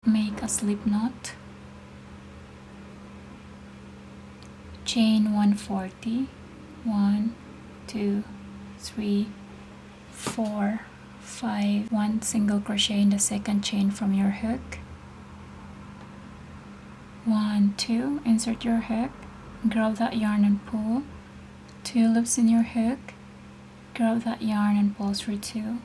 make a slip knot, chain 140, 1, 2, 3, 4, 5, 1 single crochet in the second chain from your hook, 1, 2, insert your hook, grab that yarn and pull, 2 loops in your hook, grab that yarn and pull through 2,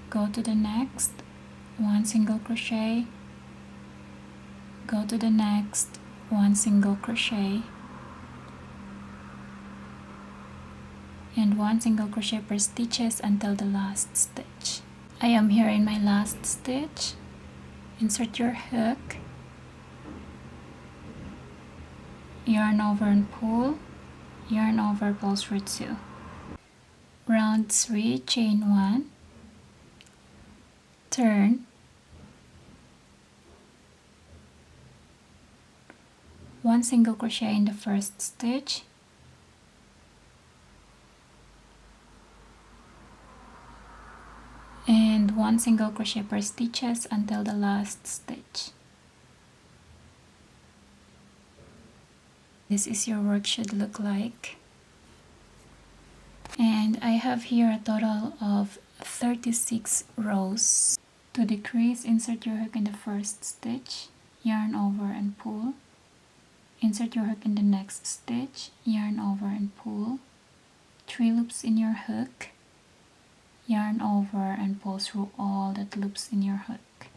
go to the next, 1 single crochet, go to the next, 1 single crochet, and 1 single crochet per stitches until the last stitch. I am here in my last stitch. Insert your hook, yarn over and pull, yarn over, pull through 2. Round 3, chain 1, turn, 1 single crochet in the first stitch, and 1 single crochet per stitches until the last stitch. This is your work should look like. And I have here a total of 36 rows. To decrease, insert your hook in the first stitch, yarn over and pull, insert your hook in the next stitch, yarn over and pull, 3 loops in your hook, yarn over and pull through all that loops in your hook.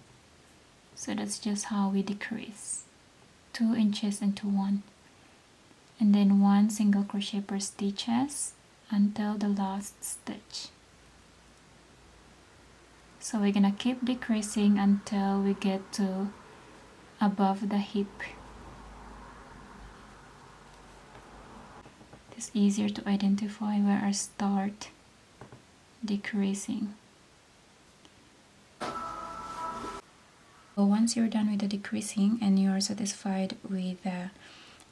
So that's just how we decrease, 2 inches into 1, and then 1 single crochet per stitches until the last stitch. So we're gonna keep decreasing until we get to above the hip. It's easier to identify where I start decreasing. So once you're done with the decreasing and you're satisfied with the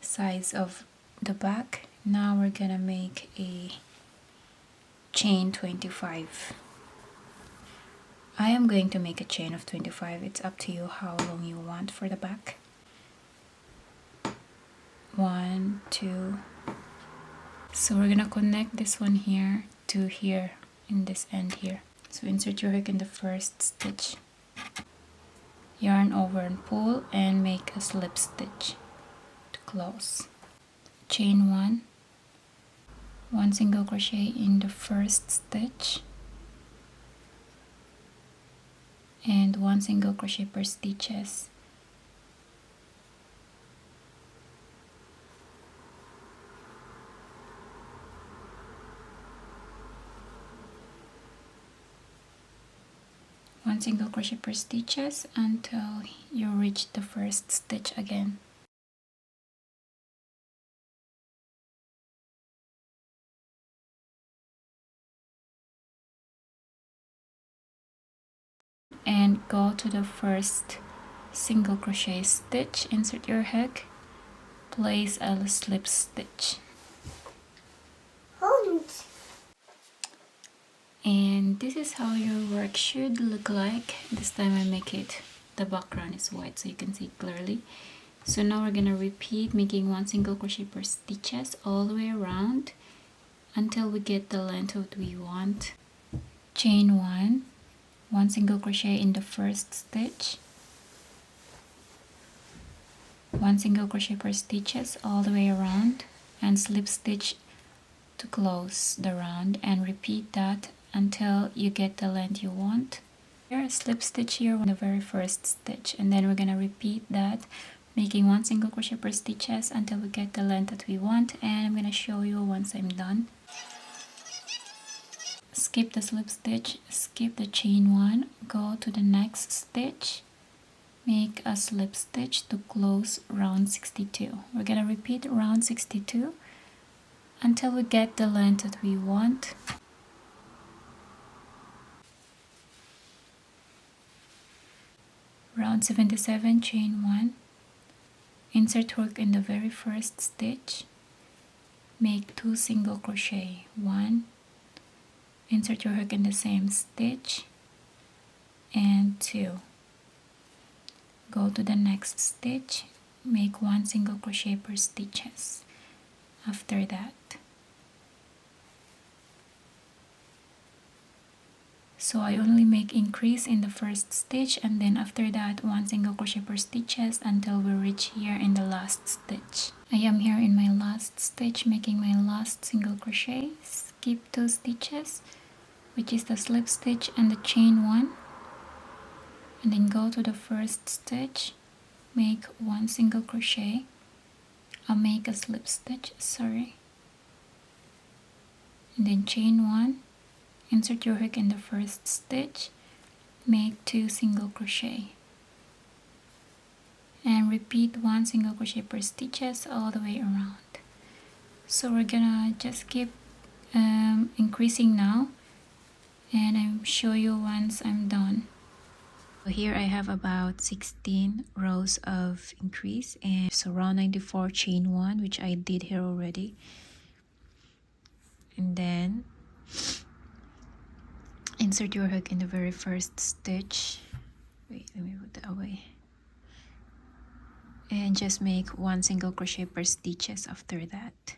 size of the back, now we're gonna make a chain 25. I am going to make a chain of 25. It's up to you how long you want for the back. 1, 2. So we're gonna connect this one here to here in this end here. So insert your hook in the first stitch, yarn over and pull, and make a slip stitch to close. Chain 1, 1 single crochet in the first stitch, and 1 single crochet per stitches. One single crochet per stitches until you reach the first stitch again. And go to the first single crochet stitch, insert your hook, place a slip stitch. And this is how your work should look like. This time I make it, the background is white so you can see clearly. So now we're gonna repeat making 1 single crochet per stitches all the way around until we get the length that we want. Chain 1, 1 single crochet in the first stitch, 1 single crochet per stitches all the way around, and slip stitch to close the round, and repeat that until you get the length you want. Here, slip stitch here on the very first stitch, and then we're gonna repeat that making 1 single crochet per stitches until we get the length that we want, and I'm gonna show you once I'm done. Skip the slip stitch, skip the chain 1, go to the next stitch, make a slip stitch to close round 62. We're gonna repeat round 62 until we get the length that we want. Round 77, chain 1, insert hook in the very first stitch, make 2 single crochet, 1, insert your hook in the same stitch, and 2. go to the next stitch, make 1 single crochet per stitches. After that, so I only make increase in the first stitch, and then after that 1 single crochet per stitches until we reach here in the last stitch. I am here in my last stitch, making my last single crochet. Skip 2 stitches, which is the slip stitch and the chain 1, and then go to the first stitch, make 1 single crochet. I'll make a slip stitch, sorry, and then chain 1, insert your hook in the first stitch, make 2 single crochet, and repeat 1 single crochet per stitches all the way around. So we're gonna just keep increasing now, and I'll show you once I'm done. So here I have about 16 rows of increase, and so round 94, chain 1, which I did here already, and then insert your hook in the very first stitch. Wait, let me put that away, and just make 1 single crochet per stitches. After that,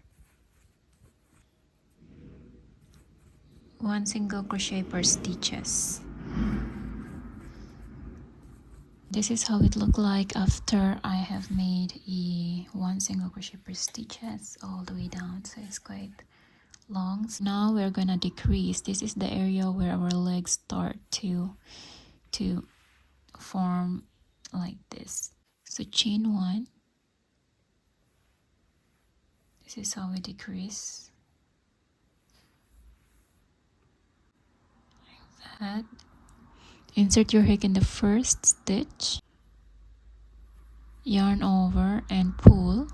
1 single crochet per stitches. This is how it looked like after I have made a 1 single crochet per stitches all the way down, so it's quite long. So now we're gonna decrease. This is the area where our legs start to form like this. So chain 1, this is how we decrease, like that. Insert your hook in the first stitch, yarn over and pull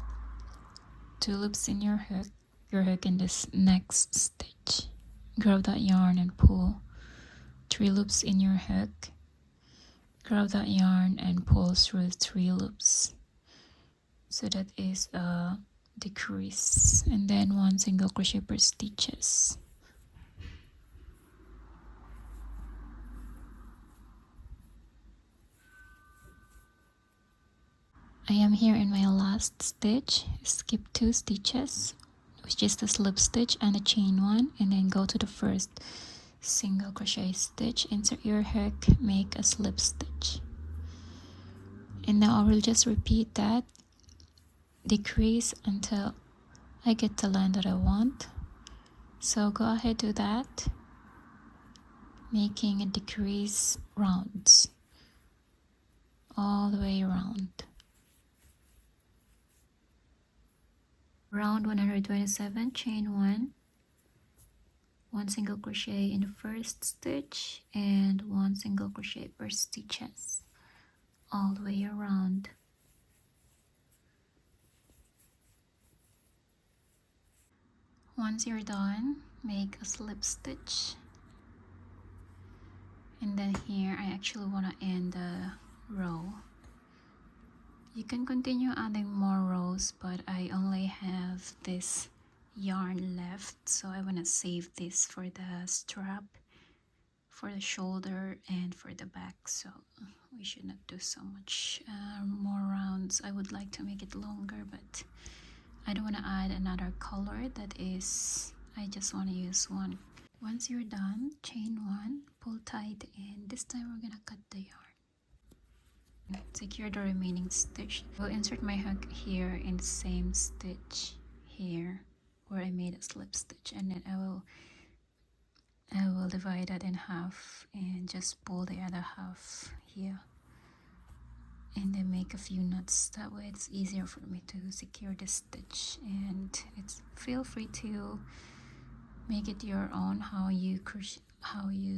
2 loops in your hook in this next stitch. Grab that yarn and pull 3 loops in your hook. Grab that yarn and pull through 3 loops. So that is a decrease, and then 1 single crochet per stitches. I am here in my last stitch. Skip 2 stitches, which is the slip stitch and the chain 1, and then go to the first single crochet stitch, insert your hook, make a slip stitch, and now I will just repeat that, decrease until I get the line that I want. So go ahead, do that, making a decrease rounds all the way around. Round 127, chain 1, 1 single crochet in the first stitch, and 1 single crochet per stitches all the way around. Once you're done, make a slip stitch, and then here I actually want to end the row. You can continue adding more rows, but I only have this yarn left, so I want to save this for the strap, for the shoulder, and for the back. So we should not do so much more rounds. I would like to make it longer, but I don't want to add another color. That is, I just want to use one. Once you're done, chain 1, pull tight, and this time we're gonna cut the yarn. Secure the remaining stitch. I will insert my hook here in the same stitch here where I made a slip stitch, and then I will divide that in half and just pull the other half here, and then make a few knots. That way it's easier for me to secure the stitch, and feel free to make it your own how you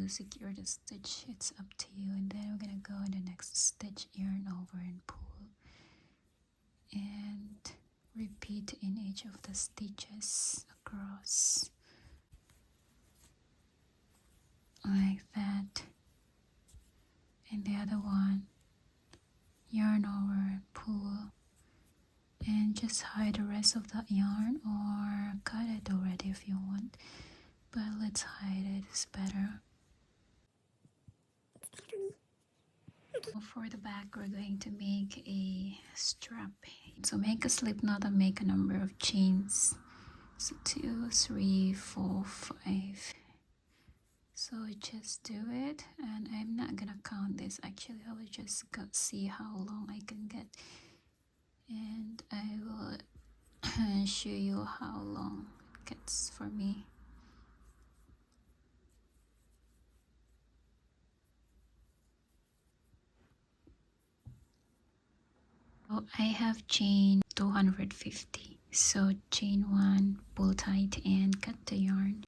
secure the stitch. It's up to you. And then we're gonna go in the next stitch, yarn over and pull, and repeat in each of the stitches across like that. And the other one, yarn over and pull, and just hide the rest of that yarn, or cut it already if you want, but let's hide it, it's better. For the back, we're going to make a strap. So make a slip knot and make a number of chains. So 2, 3, 4, 5. So just do it, and I'm not gonna count this actually. I will just see how long I can get, and I will show you how long it gets for me. So I have chain 250. So chain 1, pull tight and cut the yarn.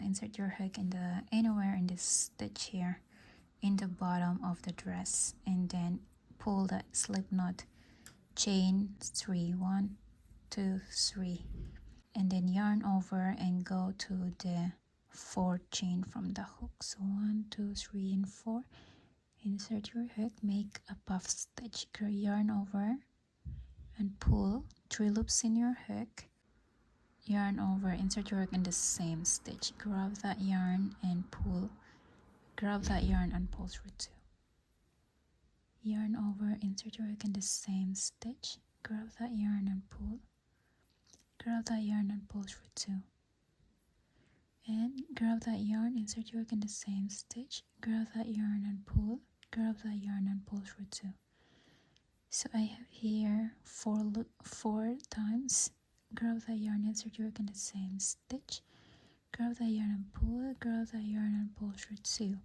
Insert your hook in the anywhere in this stitch here in the bottom of the dress, and then pull that slip knot, chain 3, 1, 2, 3, and then yarn over and go to the 4th chain from the hook. So 1, 2, 3, and 4. Insert your hook, make a puff stitch, yarn over and pull 3 loops in your hook, yarn over, insert your hook in the same stitch, grab that yarn and pull, grab that yarn and pull through 2, yarn over, insert your hook in the same stitch, grab that yarn and pull, grab that yarn and pull through 2, and grab that yarn, insert your hook in the same stitch, grab that yarn and pull, grab that yarn and pull through 2. So I have here 4 times, grab that yarn, insert your hook in the same stitch, grab that yarn and pull, grab that yarn and pull through 2.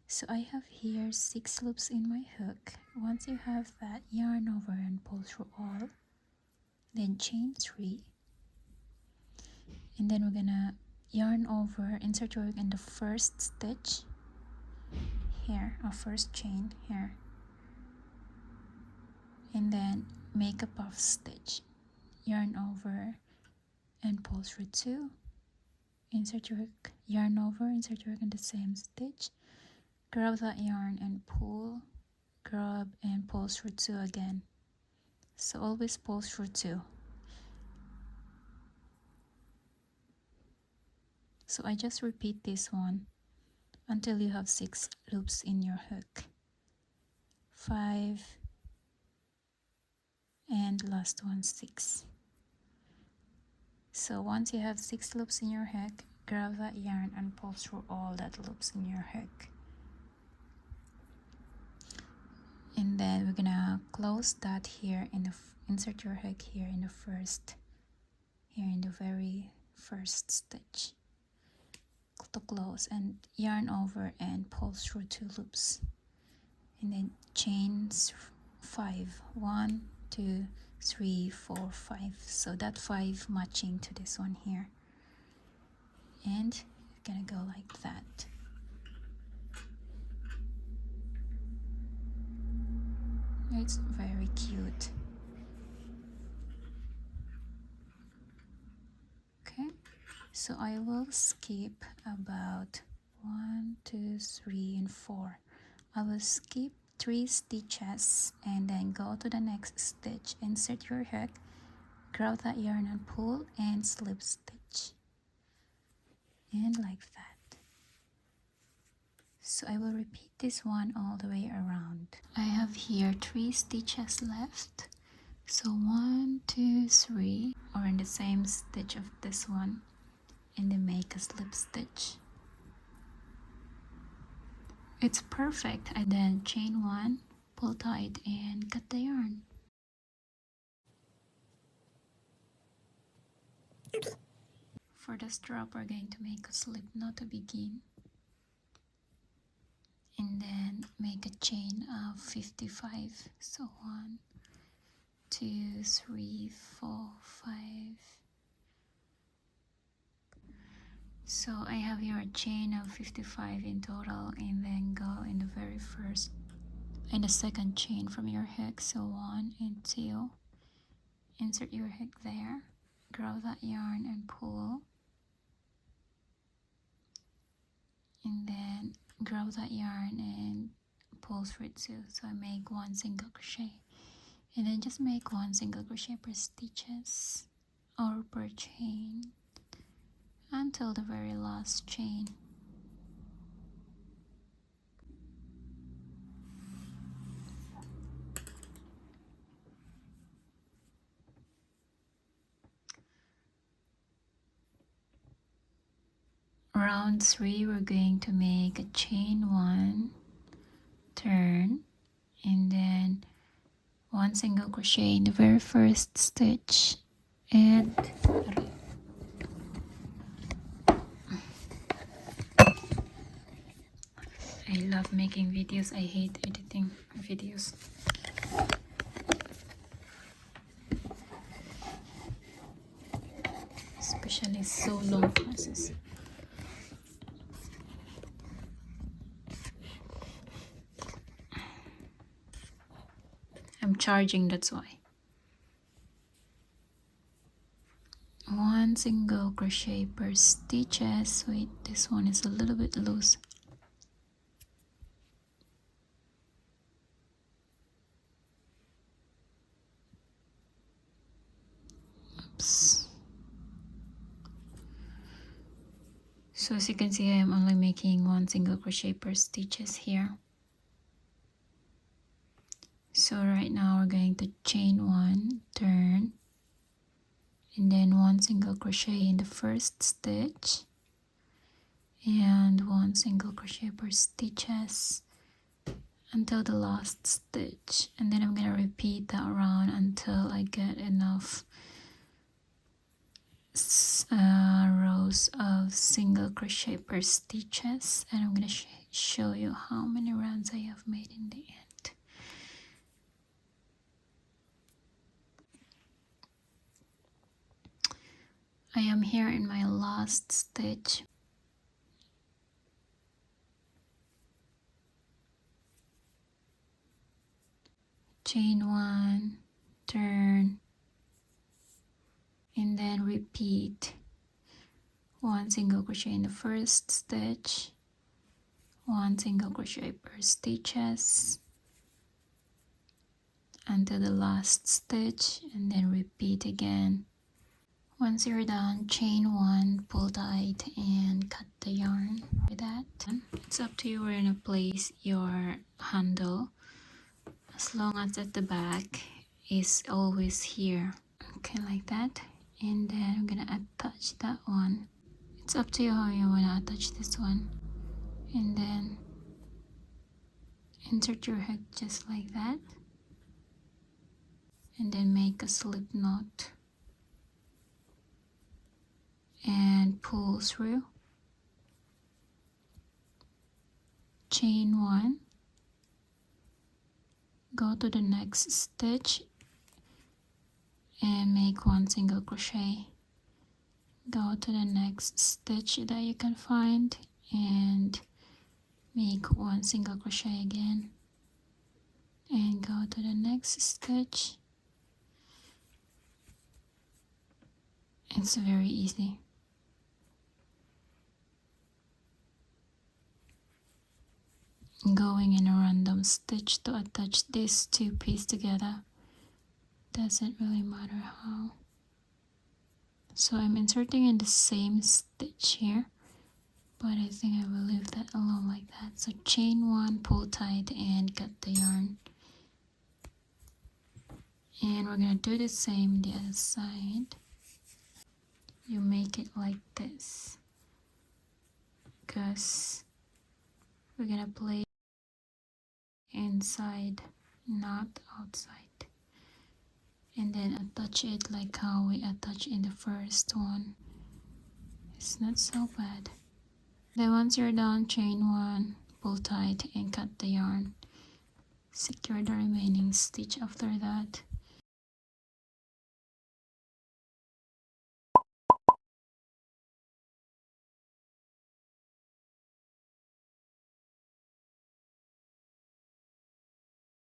So I have here 6 loops in my hook. Once you have that, yarn over and pull through all, then chain 3, and then we're gonna yarn over, insert your hook in the first stitch here, or first chain here, and then make a puff stitch, yarn over and pull through 2, insert your hook, yarn over, insert your hook in the same stitch, grab that yarn and pull, grab and pull through 2 again. So always pull through 2. So I just repeat this one until you have 6 loops in your hook. 5, and last one 6. So once you have 6 loops in your hook, grab that yarn and pull through all that loops in your hook. And then we're gonna close that here in the insert your hook here in the first, here in the very first stitch to close, and yarn over and pull through 2 loops, and then chains 5, 1, 2, 3, 4, 5. So that 5 matching to this one here, and you're gonna go like that. It's very cute. Okay, so I will skip about 1, 2, 3, and 4. I will skip 3 stitches and then go to the next stitch, insert your hook, grab that yarn and pull and slip stitch, and like that. So I will repeat this one all the way around. I have here 3 stitches left. So 1, 2, 3 are in the same stitch of this one, and then make a slip stitch. It's perfect. And then chain 1, pull tight and cut the yarn. For the strap, we're going to make a slip knot to begin, and then make a chain of 55. So 1, 2, 3, 4, 5. So I have here a chain of 55 in total, and then go in the very first, in the second chain from your hook. So 1 and 2, insert your hook there, grab that yarn and pull, and then grab that yarn and pull through 2. So I make 1 single crochet, and then just make 1 single crochet per stitches or per chain until the very last chain. round 3 we're going to make a chain 1, turn, and then 1 single crochet in the very first stitch, and I love making videos. I hate editing videos. Especially so long process. I'm charging, that's why. 1 single crochet per stitches. Wait, this one is a little bit loose. Oops. So as you can see, I'm only making 1 single crochet per stitches here. So right now we're going to chain 1, turn, and then 1 single crochet in the first stitch, and 1 single crochet per stitches until the last stitch, and then I'm gonna repeat that round until I get enough rows of single crochet per stitches, and I'm gonna show you how many rounds I have made in the end. I am here in my last stitch. Chain 1, turn, and then repeat 1 single crochet in the first stitch, 1 single crochet per stitches until the last stitch, and then repeat again. Once you're done, chain 1, pull tight, and cut the yarn. With that, it's up to you where you're gonna place your handle, as long as at the back is always here. Okay, like that. And then I'm gonna attach that one. It's up to you how you wanna attach this one. And then insert your hook just like that, and then make a slip knot and pull through. Chain 1, go to the next stitch and make 1 single crochet. Go to the next stitch that you can find and make 1 single crochet again, and go to the next stitch. It's very easy. Going in a random stitch to attach these 2 pieces together, doesn't really matter how. So I'm inserting in the same stitch here, but I think I will leave that alone like that. So chain 1, pull tight, and cut the yarn. And we're gonna do the same the other side. You make it like this, because we're gonna play inside, not outside. And then attach it like how we attach in the first one. It's not so bad. Then once you're done, chain 1, pull tight, and cut the yarn. Secure the remaining stitch after that.